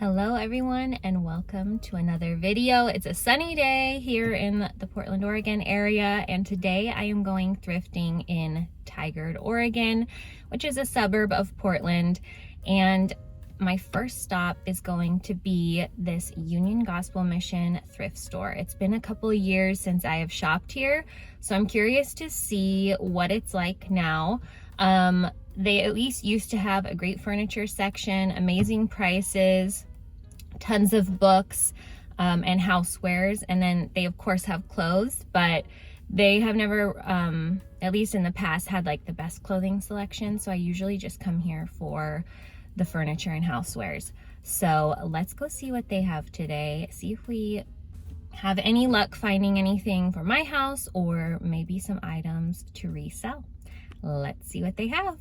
Hello everyone and welcome to another video. It's a sunny day here in the Portland, Oregon area, and today I am going thrifting in Tigard, Oregon, which is a suburb of Portland. And my first stop is going to be this Union Gospel Mission thrift store. It's been a couple of years since I have shopped here, so I'm curious to see what it's like now. They at least used to have a great furniture section, amazing prices, tons of books and housewares, and then they of course have clothes, but they have never, at least in the past, had like the best clothing selection. So I usually just come here for the furniture and housewares. So let's go see what they have today, see if we have any luck finding anything for my house or maybe some items to resell. Let's see what they have.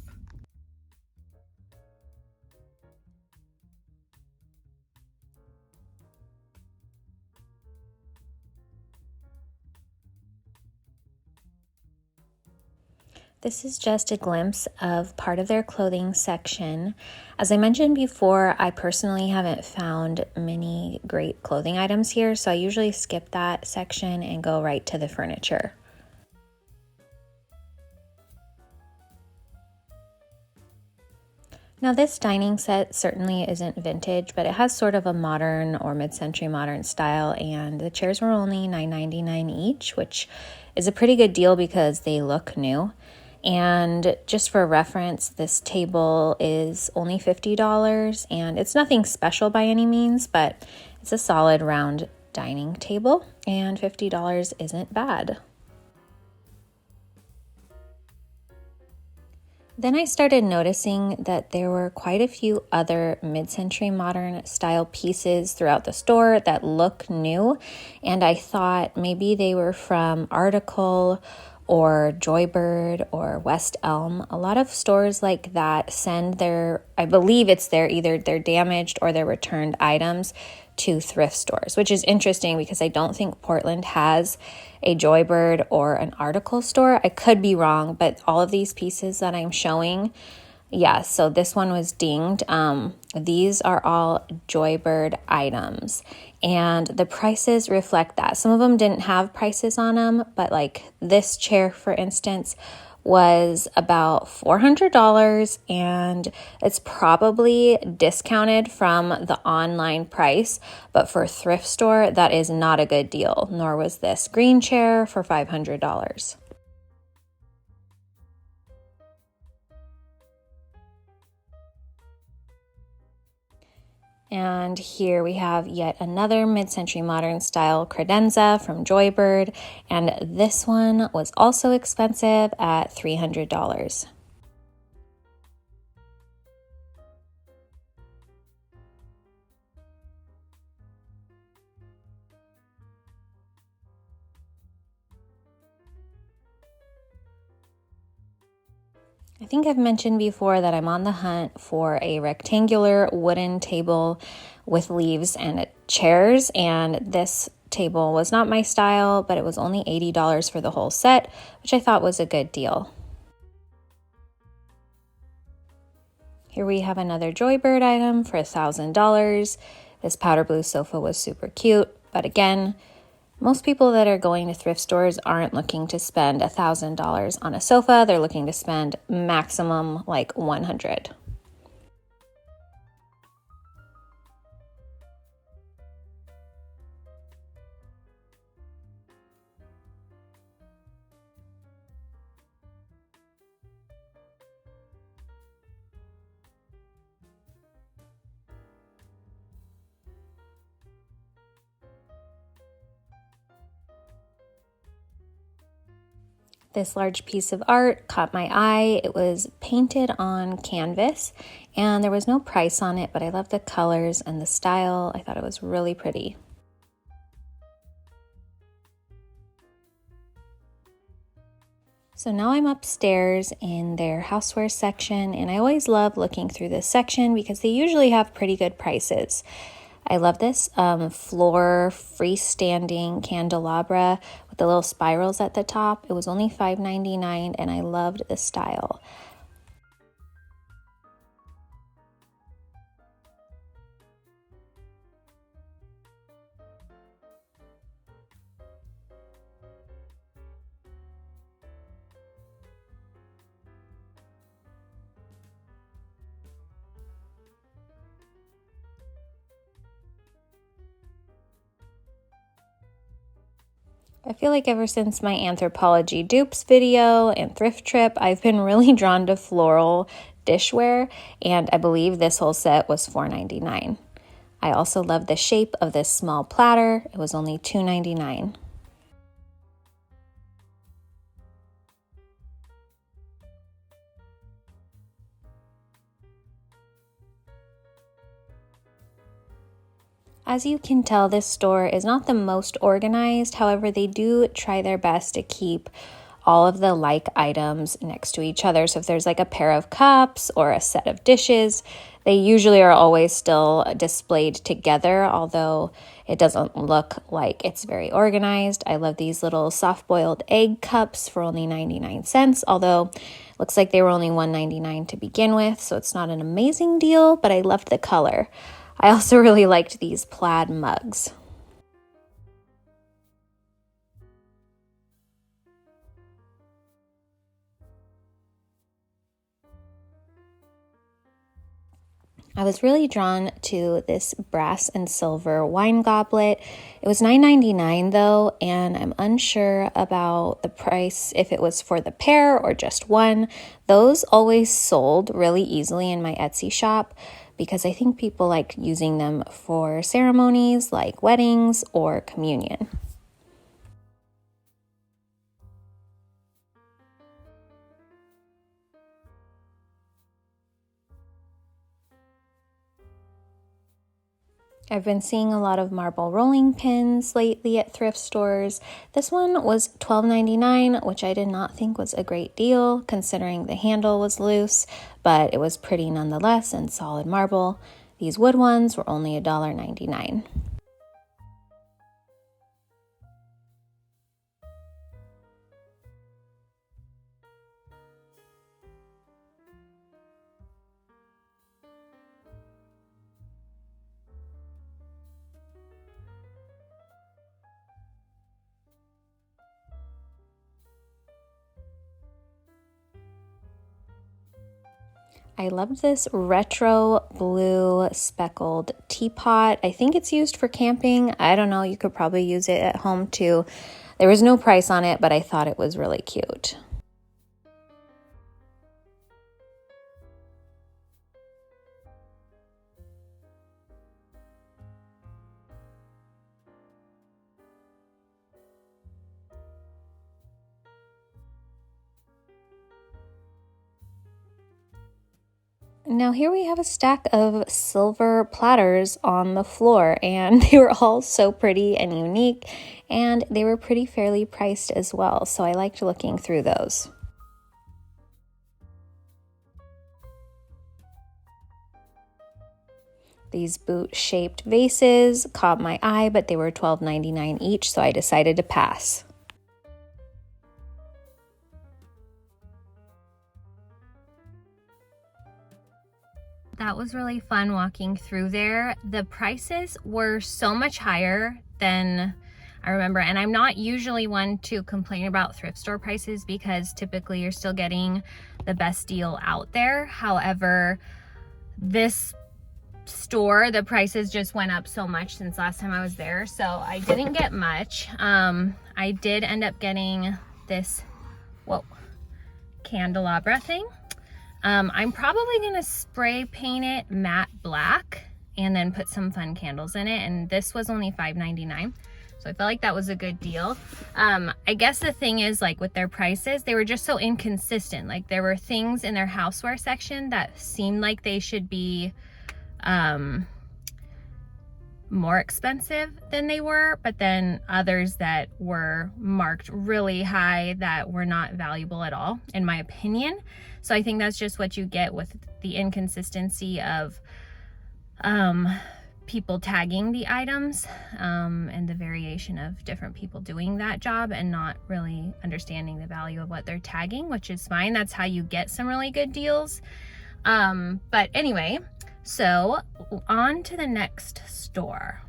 This is just a glimpse of part of their clothing section. As I mentioned before, I personally haven't found many great clothing items here, so I usually skip that section and go right to the furniture. Now this dining set certainly isn't vintage, but it has sort of a modern or mid-century modern style, and the chairs were only $9.99 each, which is a pretty good deal because they look new. And just for reference, this table is only $50, and it's nothing special by any means, but it's a solid round dining table, and $50 isn't bad. Then I started noticing that there were quite a few other mid-century modern style pieces throughout the store that look new, and I thought maybe they were from Article or Joybird or West Elm. A lot of stores like that send their, I believe it's either their damaged or their returned items to thrift stores, which is interesting because I don't think Portland has a Joybird or an Article store. I could be wrong, but all of these pieces that I'm showing, yeah, so this one was dinged. These are all Joybird items, and the prices reflect that. Some of them didn't have prices on them, but like this chair, for instance, was about $400, and it's probably discounted from the online price, but for a thrift store, that is not a good deal, nor was this green chair for $500. And here we have yet another mid-century modern style credenza from Joybird, and this one was also expensive at $300. I think I've mentioned before that I'm on the hunt for a rectangular wooden table with leaves and chairs, and this table was not my style, but it was only $80 for the whole set, which I thought was a good deal. Here we have another Joybird item for $1,000. This powder blue sofa was super cute, but again, most people that are going to thrift stores aren't looking to spend $1,000 on a sofa. They're looking to spend maximum like $100. This large piece of art caught my eye. It was painted on canvas, and there was no price on it, but I love the colors and the style. I thought it was really pretty. So now I'm upstairs in their houseware section, and I always love looking through this section because they usually have pretty good prices. I love this floor freestanding candelabra with the little spirals at the top. It was only $5.99, and I loved the style. I feel like ever since my Anthropology dupes video and thrift trip, I've been really drawn to floral dishware, and I believe this whole set was $4.99. I also love the shape of this small platter. It was only $2.99. As you can tell, this store is not the most organized. However, they do try their best to keep all of the like items next to each other. So if there's like a pair of cups or a set of dishes, they usually are always still displayed together, although it doesn't look like it's very organized. I love these little soft-boiled egg cups for only 99 cents, although it looks like they were only $1.99 to begin with, so it's not an amazing deal, but I loved the color. I also really liked these plaid mugs. I was really drawn to this brass and silver wine goblet. It was $9.99 though, and I'm unsure about the price, if it was for the pair or just one. Those always sold really easily in my Etsy shop because I think people like using them for ceremonies like weddings or communion. I've been seeing a lot of marble rolling pins lately at thrift stores. This one was $12.99, which I did not think was a great deal considering the handle was loose, but it was pretty nonetheless and solid marble. These wood ones were only $1.99. I loved this retro blue speckled teapot. I think it's used for camping. I don't know, you could probably use it at home too. There was no price on it, but I thought it was really cute. Now here we have a stack of silver platters on the floor, and they were all so pretty and unique, and they were pretty fairly priced as well, so I liked looking through those. These boot-shaped vases caught my eye, but they were $12.99 each, so I decided to pass. That was really fun walking through there. The prices were so much higher than I remember, and I'm not usually one to complain about thrift store prices because typically you're still getting the best deal out there. However, this store, the prices just went up so much since last time I was there, so I didn't get much. I did end up getting this, candelabra thing. I'm probably gonna spray paint it matte black and then put some fun candles in it, and this was only $5.99, so I felt like that was a good deal. I guess the thing is, like, with their prices, they were just so inconsistent. Like, there were things in their houseware section that seemed like they should be more expensive than they were, but then others that were marked really high that were not valuable at all, in my opinion. So I think that's just what you get with the inconsistency of people tagging the items and the variation of different people doing that job and not really understanding the value of what they're tagging, which is fine. That's how you get some really good deals. But anyway, so on to the next store.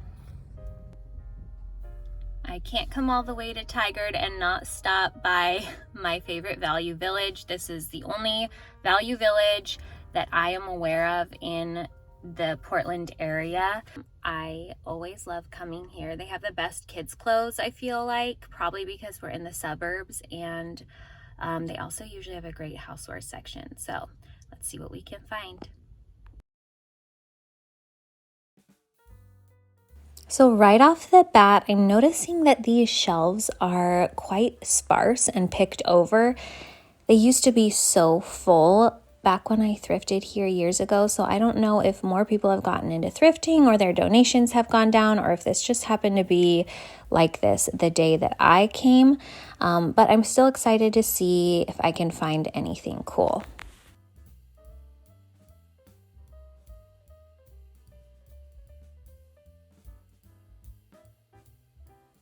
I can't come all the way to Tigard and not stop by my favorite Value Village. This is the only Value Village that I am aware of in the Portland area. I always love coming here. They have the best kids clothes, I feel like, probably because we're in the suburbs, and they also usually have a great housewares section. So let's see what we can find. So right off the bat, I'm noticing that these shelves are quite sparse and picked over. They used to be so full back when I thrifted here years ago, so I don't know if more people have gotten into thrifting or their donations have gone down, or if this just happened to be like this the day that I came. But I'm still excited to see if I can find anything cool.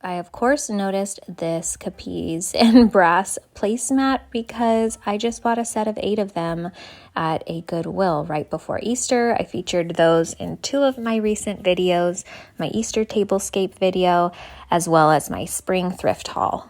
I, of course, noticed this Capiz and brass placemat because I just bought a set of 8 of them at a Goodwill right before Easter. I featured those in 2 of my recent videos, my Easter tablescape video, as well as my spring thrift haul.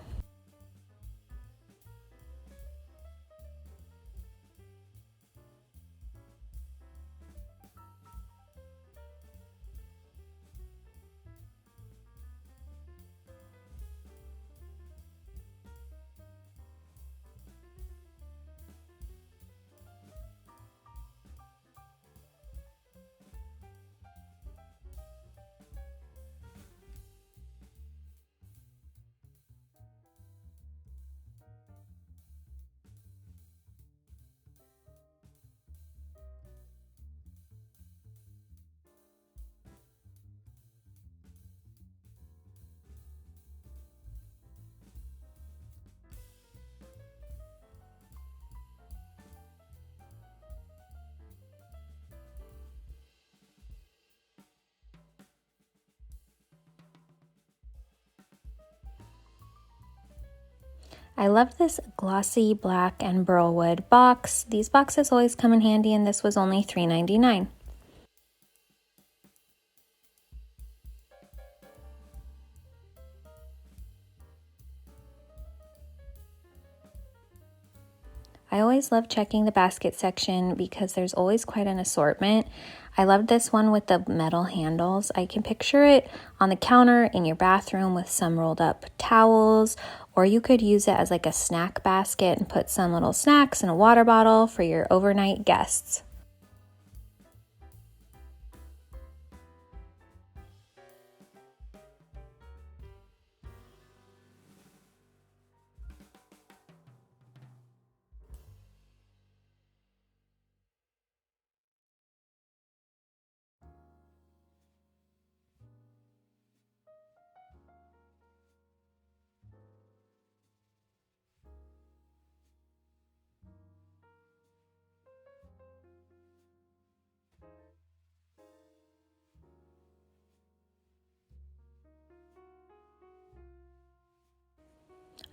I love this glossy black and burlwood box. These boxes always come in handy, and this was only $3.99. I always love checking the basket section because there's always quite an assortment. I love this one with the metal handles. I can picture it on the counter in your bathroom with some rolled up towels, or you could use it as like a snack basket and put some little snacks in a water bottle for your overnight guests.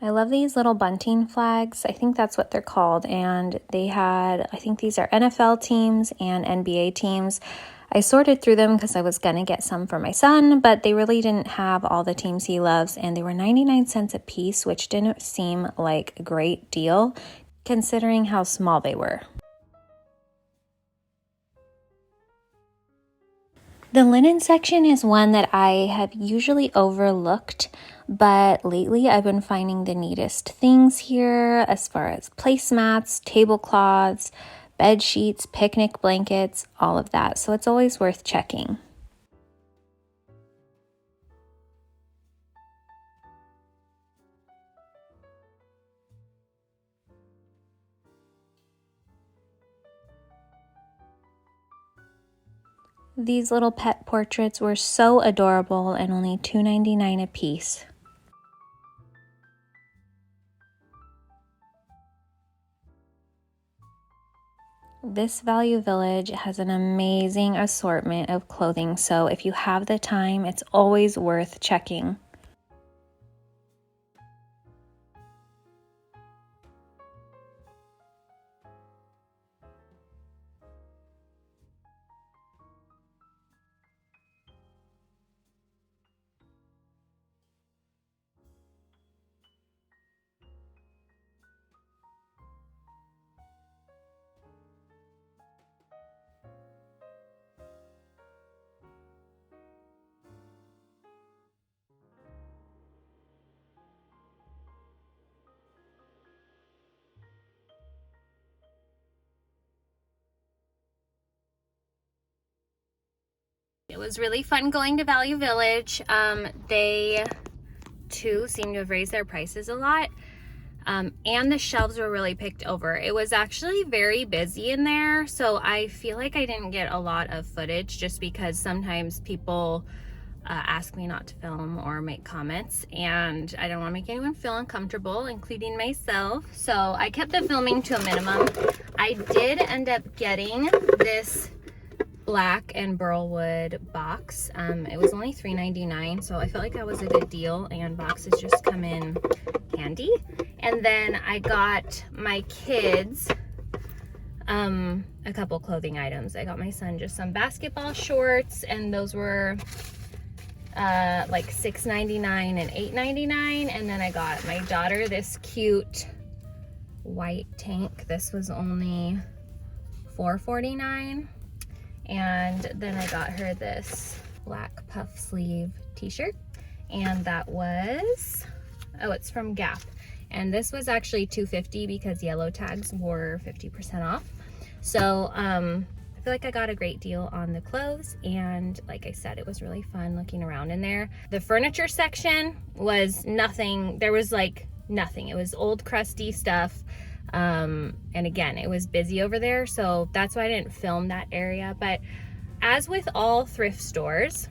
I love these little bunting flags. I think that's what they're called. And they had, I think these are NFL teams and NBA teams. I sorted through them because I was going to get some for my son, but they really didn't have all the teams he loves. And they were 99 cents a piece, which didn't seem like a great deal considering how small they were. The linen section is one that I have usually overlooked, but lately I've been finding the neatest things here as far as placemats, tablecloths, bed sheets, picnic blankets, all of that. So it's always worth checking. These little pet portraits were so adorable and only $2.99 a piece. This Value Village has an amazing assortment of clothing, so if you have the time, it's always worth checking. It was really fun going to Value Village. They too seem to have raised their prices a lot. And the shelves were really picked over. It was actually very busy in there, so I feel like I didn't get a lot of footage just because sometimes people ask me not to film or make comments, and I don't want to make anyone feel uncomfortable, including myself. So I kept the filming to a minimum. I did end up getting this black and burlwood box. It was only $3.99, so I felt like that was a good deal, and boxes just come in handy. And then I got my kids a couple clothing items. I got my son just some basketball shorts, and those were like $6.99 and $8.99. And then I got my daughter this cute white tank. This was only $4.49. And then I got her this black puff sleeve t-shirt, and that was, oh, it's from Gap, and this was actually $2.50 because yellow tags were 50% off. So I feel like I got a great deal on the clothes, and like I said, it was really fun looking around in there. The furniture section was nothing. There was like nothing. It was old crusty stuff. And again, it was busy over there, so that's why I didn't film that area. But as with all thrift stores,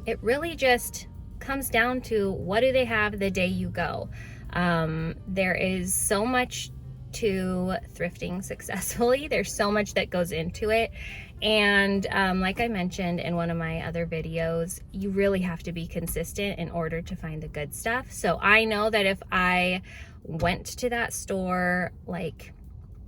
it really just comes down to what do they have the day you go. There is so much to thrifting successfully. There's so much that goes into it, and like I mentioned in one of my other videos, you really have to be consistent in order to find the good stuff. So I know that if I went to that store like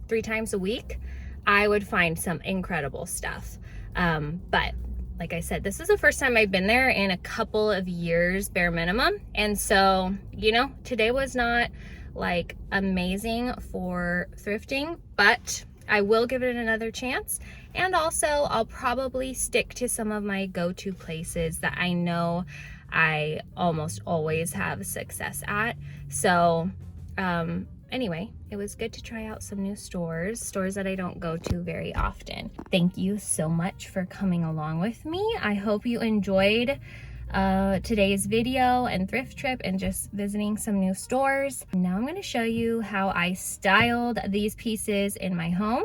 3 times a week, I would find some incredible stuff. But like I said, this is the first time I've been there in a couple of years, bare minimum. And so, you know, today was not like amazing for thrifting, but I will give it another chance. And also I'll probably stick to some of my go-to places that I know I almost always have success at. So anyway, it was good to try out some new stores that I don't go to very often. Thank you so much for coming along with me. I hope you enjoyed today's video and thrift trip and just visiting some new stores. Now I'm going to show you how I styled these pieces in my home.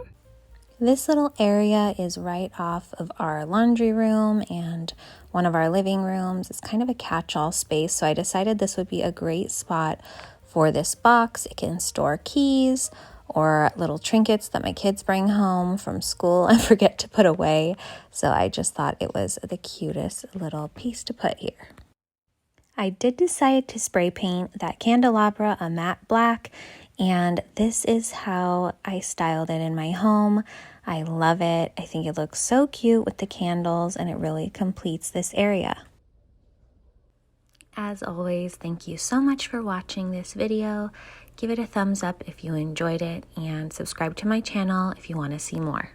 This little area is right off of our laundry room and one of our living rooms. It's kind of a catch-all space, so I decided this would be a great spot for this box. It can store keys or little trinkets that my kids bring home from school and forget to put away. So I just thought it was the cutest little piece to put here. I did decide to spray paint that candelabra a matte black, and this is how I styled it in my home. I love it. I think it looks so cute with the candles, and it really completes this area. As always, thank you so much for watching this video. Give it a thumbs up if you enjoyed it, and subscribe to my channel if you want to see more.